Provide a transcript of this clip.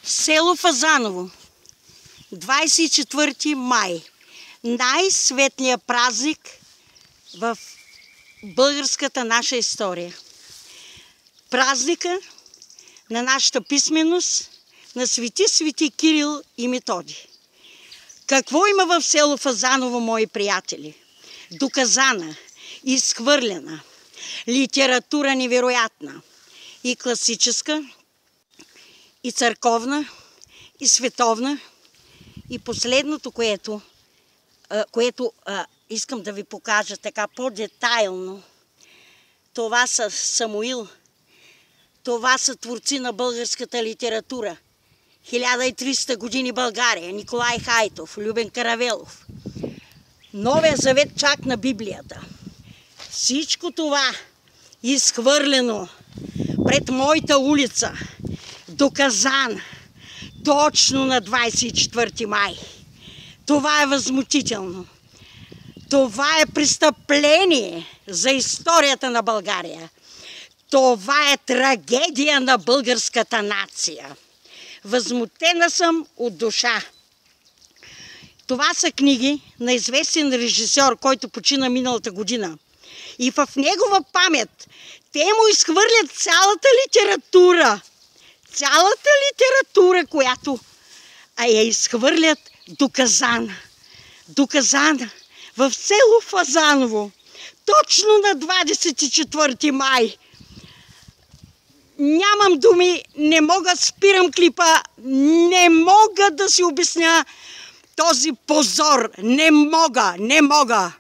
Село Фазаново, 24 май. Най-светлият празник в българската наша история. Празника на нашата писменост, на свети Кирил и Методий. Какво има в село Фазаново, мои приятели? Доказана, изхвърлена, литература невероятна. И класическа, и църковна, и световна. И последното, което искам да ви покажа така по-детайлно, това са Самуил. Това са творци на българската литература. 1300 години България, Николай Хайтов, Любен Каравелов. Новия завет чак на Библията. Всичко това изхвърлено пред моята улица, доказан точно на 24 май. Това е възмутително. Това е престъпление за историята на България. Това е трагедия на българската нация. Възмутена съм от душа. Това са книги на известен режисьор, който почина миналата година. И в негова памет те му изхвърлят цялата литература. Цялата литература, която я изхвърлят доказана. Доказана в село Фазаново. Точно на 24 май. Нямам думи, не мога, спирам клипа, не мога да си обясня този позор. Не мога.